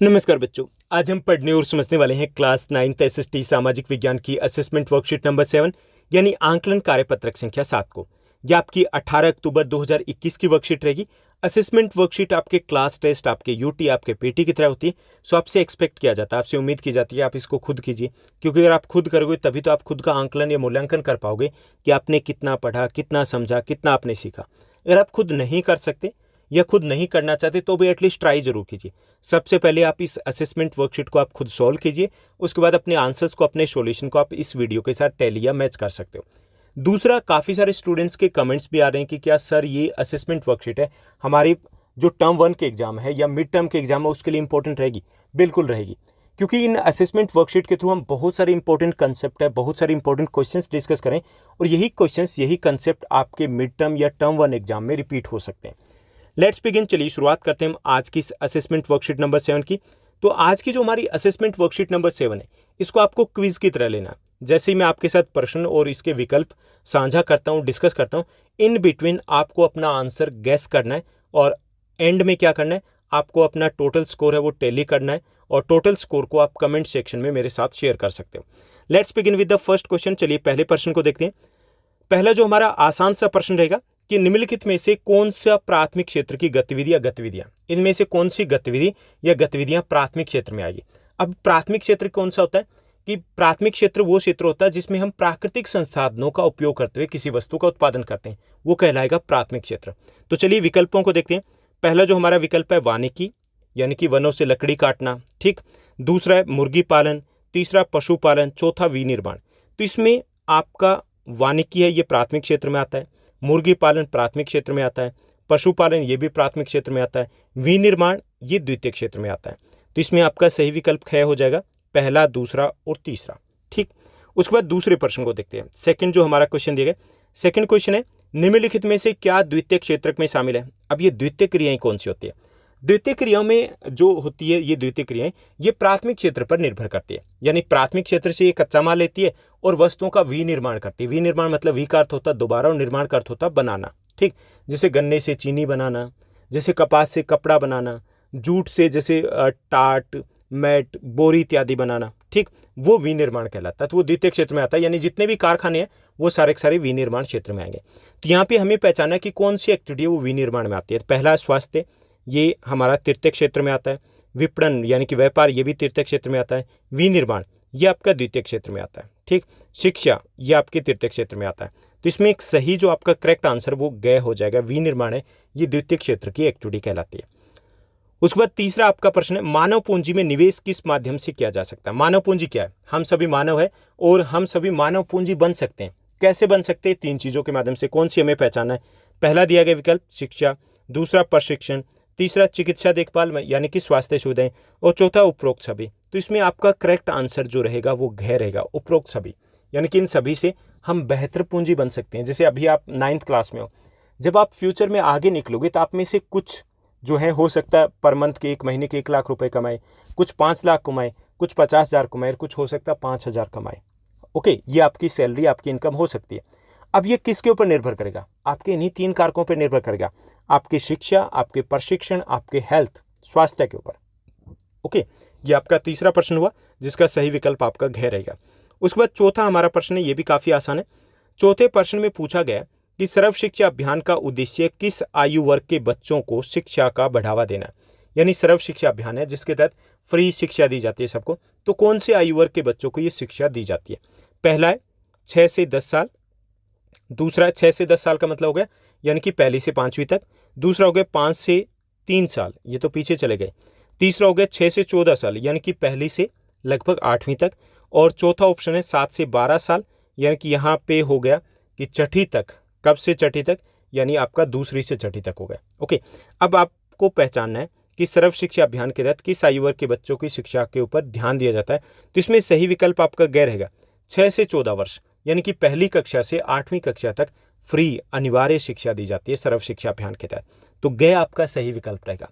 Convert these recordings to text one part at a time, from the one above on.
नमस्कार बच्चों, आज हम पढ़ने और समझने वाले हैं क्लास 9th एसएसटी सामाजिक विज्ञान की असेसमेंट वर्कशीट नंबर 7 यानी आंकलन कार्यपत्रक संख्या 7 को। यह आपकी 18 अक्टूबर 2021 की वर्कशीट रहेगी। असेसमेंट वर्कशीट आपके क्लास टेस्ट, आपके यूटी, आपके पीटी की तरह होती है। सो आपसे एक्सपेक्ट किया जाता है, आपसे उम्मीद की जाती है आप इसको खुद कीजिए, क्योंकि अगर आप खुद करोगे तभी तो आप खुद का आंकलन या मूल्यांकन कर पाओगे कि आपने कितना पढ़ा, कितना समझा, कितना आपने सीखा। अगर आप खुद नहीं कर सकते या खुद नहीं करना चाहते तो भी एटलीस्ट ट्राई जरूर कीजिए। सबसे पहले आप इस असेसमेंट वर्कशीट को आप खुद सॉल्व कीजिए, उसके बाद अपने आंसर्स को, अपने सॉल्यूशन को आप इस वीडियो के साथ टैली या मैच कर सकते हो। दूसरा, काफ़ी सारे स्टूडेंट्स के कमेंट्स भी आ रहे हैं कि क्या सर ये असेसमेंट वर्कशीट है हमारी जो टर्म 1 के एग्जाम है या मिड टर्म के एग्जाम है उसके लिए इंपॉर्टेंट रहेगी। बिल्कुल रहेगी, क्योंकि इन असेसमेंट वर्कशीट के थ्रू हम बहुत सारे इंपॉर्टेंट कंसेप्ट है, बहुत सारे इंपॉर्टेंट क्वेश्चंस डिस्कस करें और यही क्वेश्चंस, यही कंसेप्ट आपके मिड टर्म या टर्म 1 एग्जाम में रिपीट हो सकते हैं। Let's begin. चलिए शुरुआत करते हैं आज की असेसमेंट वर्कशीट नंबर 7 की। तो आज की जो हमारी असेसमेंट वर्कशीट नंबर 7 है, इसको आपको क्विज की तरह लेना है। जैसे ही मैं आपके साथ प्रश्न और इसके विकल्प साझा करता हूँ, डिस्कस करता हूँ, इन बिटवीन आपको अपना आंसर गैस करना है और एंड में क्या करना है, आपको अपना टोटल स्कोर है वो टैली करना है और टोटल स्कोर को आप कमेंट सेक्शन में मेरे साथ शेयर कर सकते हो। Let's begin with the first question. चलिए पहले प्रश्न को देखते हैं। पहला जो हमारा आसान सा प्रश्न रहेगा कि निम्नलिखित में से कौन सा प्राथमिक क्षेत्र की गतिविधि या गतिविधियां, इनमें से कौन सी गतिविधि या गतिविधियां प्राथमिक क्षेत्र में आएगी। अब प्राथमिक क्षेत्र कौन सा होता है कि प्राथमिक क्षेत्र वो क्षेत्र होता है जिसमें हम प्राकृतिक संसाधनों का उपयोग करते हुए किसी वस्तु का उत्पादन करते हैं, वो कहलाएगा प्राथमिक क्षेत्र। तो चलिए विकल्पों को देखते हैं। पहला जो हमारा विकल्प है वानिकी, यानी कि वनों से लकड़ी काटना, ठीक। दूसरा है मुर्गी पालन, तीसरा पशुपालन, चौथा विनिर्माण। तो इसमें आपका वानिकी है ये प्राथमिक क्षेत्र में आता है, मुर्गी पालन प्राथमिक क्षेत्र में आता है, पशुपालन ये भी प्राथमिक क्षेत्र में आता है, विनिर्माण ये द्वितीय क्षेत्र में आता है। तो इसमें आपका सही विकल्प ख हो जाएगा, पहला, दूसरा और तीसरा, ठीक। उसके बाद दूसरे प्रश्न को देखते हैं। सेकंड जो हमारा क्वेश्चन दिया गया, सेकंड क्वेश्चन है निम्नलिखित में से क्या द्वितीय क्षेत्र में शामिल है। अब ये द्वितीय क्रियाएं कौन सी होती है? द्वितीय क्रियाओं में जो होती है ये द्वितीय क्रियाएं, ये प्राथमिक क्षेत्र पर निर्भर करती है। यानी प्राथमिक क्षेत्र से ये कच्चा माल लेती है और वस्तुओं का विनिर्माण करती है। विनिर्माण मतलब वी का अर्थ होता है दोबारा और निर्माण का अर्थ होता है बनाना, ठीक। जैसे गन्ने से चीनी बनाना, जैसे कपास से कपड़ा बनाना, जूट से जैसे टाट, मैट, बोरी इत्यादि बनाना, ठीक, वो विनिर्माण कहलाता है। तो वो द्वितीय क्षेत्र में आता है, यानी जितने भी कारखाने हैं वो सारे के सारे विनिर्माण क्षेत्र में आएंगे। तो यहाँ पे हमें पहचानना है कि कौन सी एक्टिविटी है वो विनिर्माण में आती है। पहला स्वास्थ्य, ये हमारा तृतीय क्षेत्र में आता है। विपणन यानी कि व्यापार, ये भी तृतीय क्षेत्र में आता है। विनिर्माण ये आपका द्वितीय क्षेत्र में आता है, ठीक। शिक्षा ये आपके तृतीय क्षेत्र में आता है। तो इसमें एक सही जो आपका करेक्ट आंसर वो ग हो जाएगा, विनिर्माण है ये द्वितीय क्षेत्र की एक्टिविटी कहलाती है। उसके बाद तीसरा आपका प्रश्न है मानव पूंजी में निवेश किस माध्यम से किया जा सकता है। मानव पूंजी क्या है? हम सभी मानव है और हम सभी मानव पूंजी बन सकते हैं। कैसे बन सकते हैं? 3 चीजों के माध्यम से। कौन सी हमें पहचानना है? पहला दिया गया विकल्प शिक्षा, दूसरा प्रशिक्षण, तीसरा चिकित्सा देखभाल में यानी कि स्वास्थ्य सुविधाएं और चौथा उपरोक्त सभी। तो इसमें आपका करेक्ट आंसर जो रहेगा वो घ रहेगा, उपरोक्त सभी। यानी कि इन सभी से हम बेहतर पूंजी बन सकते हैं। जैसे अभी आप 9th क्लास में हो, जब आप फ्यूचर में आगे निकलोगे तो आप में से कुछ जो है हो सकता है पर मंथ के 1 महीने के 1 लाख रुपए कमाए, कुछ 5 लाख कमाए, कुछ 50,000 कमाए, कुछ हो सकता है 5,000 कमाए। ओके, ये आपकी सैलरी, आपकी इनकम हो सकती है। अब ये किसके ऊपर निर्भर करेगा? आपके इन्हीं 3 कारकों पर निर्भर करेगा, आपकी शिक्षा, आपके प्रशिक्षण, आपके हेल्थ, स्वास्थ्य के ऊपर। ओके, ये आपका तीसरा प्रश्न हुआ जिसका सही विकल्प आपका घ रहेगा। उसके बाद चौथा हमारा प्रश्न है, ये भी काफी आसान है। चौथे प्रश्न में पूछा गया कि सर्व शिक्षा अभियान का उद्देश्य किस आयु वर्ग के बच्चों को शिक्षा का बढ़ावा देना है। यानी सर्व शिक्षा अभियान है जिसके तहत फ्री शिक्षा दी जाती है सबको। तो कौन से आयु वर्ग के बच्चों को ये शिक्षा दी जाती है? पहला है 6 से 10 साल, दूसरा है 6 से 10 साल का मतलब हो गया यानी कि 1ली से 5वीं तक, दूसरा हो गया 5 से 3 साल, ये तो पीछे चले गए, तीसरा हो गया 6 से 14 साल यानी कि 1ली से लगभग 8वीं तक, और चौथा ऑप्शन है 7 से 12 साल यानी कि यहाँ पे हो गया कि छठी तक। कब से छठी तक? यानी आपका दूसरी से छठी तक हो गया। ओके, अब आपको पहचानना है कि सर्व शिक्षा अभियान के तहत किस आयु वर्ग के बच्चों की शिक्षा के ऊपर ध्यान दिया जाता है। तो इसमें सही विकल्प आपका ग रहेगा, 6 से 14 वर्ष यानी कि 1ली कक्षा से 8वीं कक्षा तक फ्री अनिवार्य शिक्षा दी जाती है सर्व शिक्षा अभियान के तहत। तो ग आपका सही विकल्प रहेगा।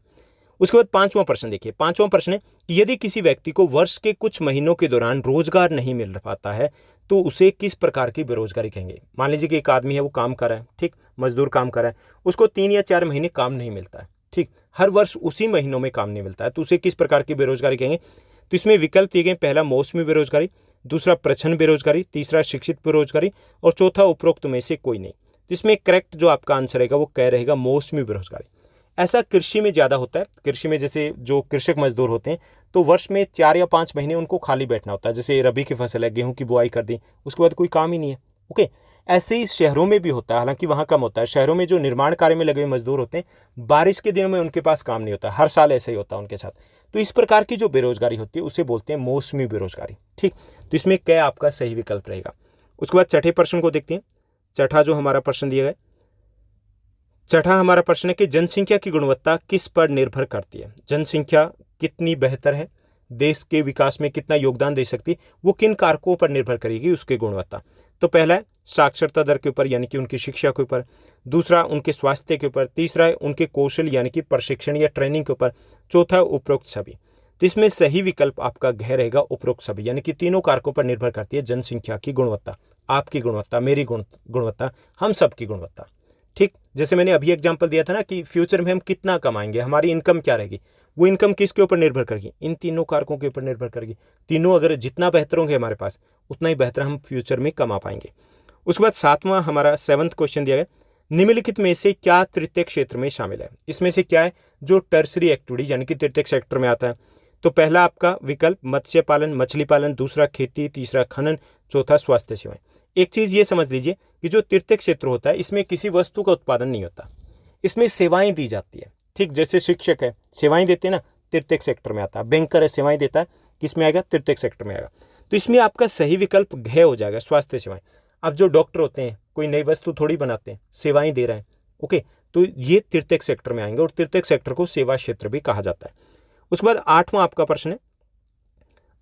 उसके बाद 5वां प्रश्न देखिए। 5वां प्रश्न है कि यदि किसी व्यक्ति को वर्ष के कुछ महीनों के दौरान रोजगार नहीं मिल पाता है तो उसे किस प्रकार की बेरोजगारी कहेंगे। मान लीजिए कि एक आदमी है वो काम कर रहा है, ठीक, मजदूर काम कर रहा है, उसको 3 या 4 महीने काम नहीं मिलता है, ठीक, हर वर्ष उसी महीनों में काम नहीं मिलता है, तो उसे किस प्रकार की बेरोजगारी कहेंगे? तो इसमें विकल्प दिए गए, पहला मौसमी बेरोजगारी, दूसरा प्रच्छन्न बेरोजगारी, तीसरा शिक्षित बेरोजगारी और चौथा उपरोक्त में से कोई नहीं। तो इसमें करेक्ट जो आपका आंसर रहेगा वो कह रहेगा मौसमी बेरोजगारी। ऐसा कृषि में ज़्यादा होता है। कृषि में जैसे जो कृषक मजदूर होते हैं तो वर्ष में 4 या 5 महीने उनको खाली बैठना होता है। जैसे रबी की फसल है, गेहूं की बुआई कर दी, उसके बाद कोई काम ही नहीं है। ओके, ऐसे ही शहरों में भी होता है, हालांकि वहाँ कम होता है। शहरों में जो निर्माण कार्य में लगे हुए मजदूर होते हैं, बारिश के दिनों में उनके पास काम नहीं होता, हर साल ऐसे ही होता है उनके साथ। तो इस प्रकार की जो बेरोजगारी होती है उसे बोलते हैं मौसमी बेरोजगारी। ठीक, तो इसमें क्या आपका सही विकल्प रहेगा? उसके बाद छठे प्रश्न को देखते हैं। छठा जो हमारा प्रश्न दिया गया, छठा हमारा प्रश्न है कि जनसंख्या की गुणवत्ता किस पर निर्भर करती है? जनसंख्या कितनी बेहतर है, देश के विकास में कितना योगदान दे सकती है, वो किन कारकों पर निर्भर करेगी उसकी गुणवत्ता? तो पहला है साक्षरता दर के ऊपर, यानी कि उनकी शिक्षा के ऊपर। दूसरा उनके स्वास्थ्य के ऊपर। तीसरा है उनके कौशल यानी कि प्रशिक्षण या ट्रेनिंग के ऊपर। चौथा उपरोक्त सभी। तो इसमें सही विकल्प आपका घ रहेगा उपरोक्त सभी, यानी कि तीनों कारकों पर निर्भर करती है जनसंख्या की गुणवत्ता। आपकी गुणवत्ता, मेरी गुणवत्ता, हम सबकी गुणवत्ता। ठीक, जैसे मैंने अभी एग्जांपल दिया था ना कि फ्यूचर में हम कितना कमाएंगे, हमारी इनकम क्या रहेगी, वो इनकम किसके ऊपर निर्भर करेगी? इन तीनों कारकों के ऊपर निर्भर करेगी। तीनों अगर जितना बेहतर होंगे हमारे पास, उतना ही बेहतर हम फ्यूचर में कमा पाएंगे। उसके बाद सातवां हमारा 7वां क्वेश्चन दिया गया, निम्नलिखित में से क्या तृतीय क्षेत्र में शामिल है? इसमें से क्या है जो टर्सरी एक्टिविटी यानी कि तृतीय सेक्टर में आता है? तो पहला आपका विकल्प मत्स्य पालन, मछली पालन, दूसरा खेती, तीसरा खनन, चौथा स्वास्थ्य सेवाएं। एक चीज ये समझ लीजिए कि जो तृतीय क्षेत्र होता है इसमें किसी वस्तु का उत्पादन नहीं होता, इसमें सेवाएं दी जाती है। ठीक, जैसे शिक्षक है सेवाएं देते हैं ना, तृतीय सेक्टर में आता है। बैंकर है सेवाएं देता है, किस में आएगा? तृतीय सेक्टर में आएगा। तो इसमें आपका सही विकल्प घ हो जाएगा, स्वास्थ्य सेवाएं। अब जो डॉक्टर होते हैं कोई नई वस्तु थोड़ी बनाते हैं, सेवाएं दे रहे हैं। ओके, तो ये तृतीय सेक्टर में आएंगे और तृतीय सेक्टर को सेवा क्षेत्र भी कहा जाता है। उसके बाद आठवां आपका प्रश्न है,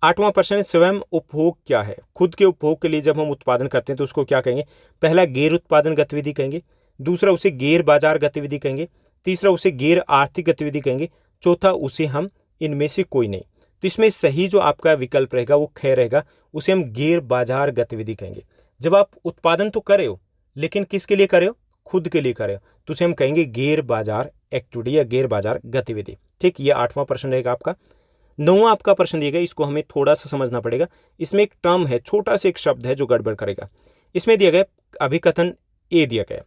आठवां प्रश्न है स्वयं उपभोग क्या है? खुद के उपभोग के लिए जब हम उत्पादन करते हैं तो उसको क्या कहेंगे? पहला गैर उत्पादन गतिविधि कहेंगे, दूसरा उसे गैर बाजार गतिविधि कहेंगे, तीसरा उसे गैर आर्थिक गतिविधि कहेंगे, चौथा उसे हम इनमें से कोई नहीं। तो इसमें सही जो आपका विकल्प रहेगा वो ख रहेगा, उसे हम गैर बाजार गतिविधि कहेंगे। जब आप उत्पादन तो कर रहे हो लेकिन किसके लिए कर रहे हो? खुद के लिए कर रहे हो, तो उसे हम कहेंगे गैर बाजार एक्टिविटी या गैर बाजार गतिविधि। ठीक, ये आठवां प्रश्न रहेगा आपका। नौवां आपका प्रश्न दिया गया, इसको हमें थोड़ा सा समझना पड़ेगा। इसमें एक टर्म है, छोटा सा एक शब्द है जो गड़बड़ करेगा। इसमें दिया गया अभिकथन ए दिया गया।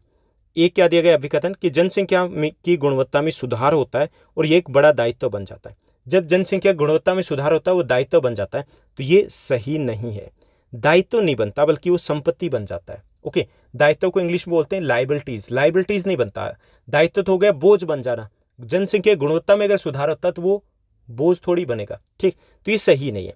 ए क्या दिया गया? अभिकथन कि जनसंख्या की गुणवत्ता में सुधार होता है और ये एक बड़ा दायित्व बन जाता है। जब जनसंख्या गुणवत्ता में सुधार होता है वो दायित्व बन जाता है, तो ये सही नहीं है। दायित्व नहीं बनता बल्कि वो संपत्ति बन जाता है। ओके, दायित्व को इंग्लिश में बोलते हैं लाइबिलिटीज। लाइबिलिटीज नहीं बनता है, दायित्व तो हो गया बोझ बन जाना। जनसंख्या गुणवत्ता में अगर सुधार होता है तो वो बोझ थोड़ी बनेगा। ठीक, तो ये सही नहीं है।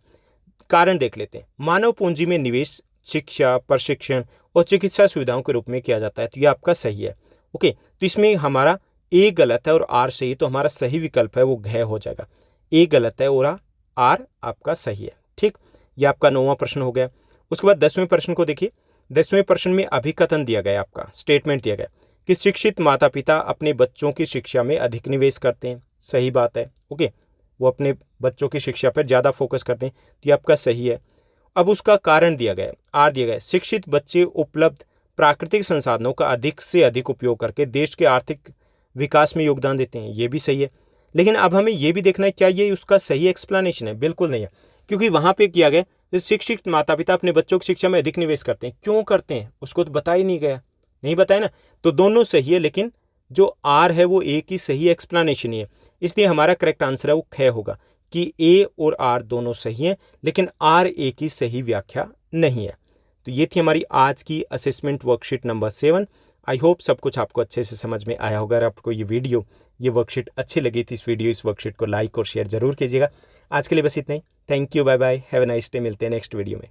कारण देख लेते हैं। मानव पूंजी में निवेश शिक्षा, प्रशिक्षण और चिकित्सा सुविधाओं के रूप में किया जाता है, तो ये आपका सही है। ओके, तो इसमें हमारा ए गलत है और आर सही, तो हमारा सही विकल्प है वो घ हो जाएगा। ए गलत है और आर आपका सही है। ठीक, ये आपका 9वां प्रश्न हो गया। उसके बाद 10वें प्रश्न को देखिए। 10वें प्रश्न में अभिकथन दिया गया, आपका स्टेटमेंट दिया गया कि शिक्षित माता पिता अपने बच्चों की शिक्षा में अधिक निवेश करते हैं। सही बात है। ओके, वो अपने बच्चों की शिक्षा पर ज़्यादा फोकस करते हैं, तो ये आपका सही है। अब उसका कारण दिया गया, आर दिया गया, शिक्षित बच्चे उपलब्ध प्राकृतिक संसाधनों का अधिक से अधिक उपयोग करके देश के आर्थिक विकास में योगदान देते हैं। ये भी सही है, लेकिन अब हमें ये भी देखना है क्या ये उसका सही एक्सप्लेनेशन है? बिल्कुल नहीं है, क्योंकि वहाँ पे किया गया शिक्षित माता पिता अपने बच्चों की शिक्षा में अधिक निवेश करते हैं। क्यों करते हैं उसको तो बता ही नहीं गया, नहीं बताया ना, तो दोनों सही है, लेकिन जो आर है वो ए की सही एक्सप्लेनेशन ही है। इसलिए हमारा करेक्ट आंसर है वो ख होगा कि ए और आर दोनों सही हैं, लेकिन आर ए की सही व्याख्या नहीं है। तो ये थी हमारी आज की assessment worksheet number 7। I hope सब कुछ आपको अच्छे से समझ में आया होगा। अगर आपको ये वर्कशीट अच्छी लगी थी, इस वर्कशीट को लाइक और शेयर जरूर कीजिएगा। आज के लिए बस इतना ही। Thank you, bye bye, have a nice day. मिलते हैं नेक्स्ट वीडियो में।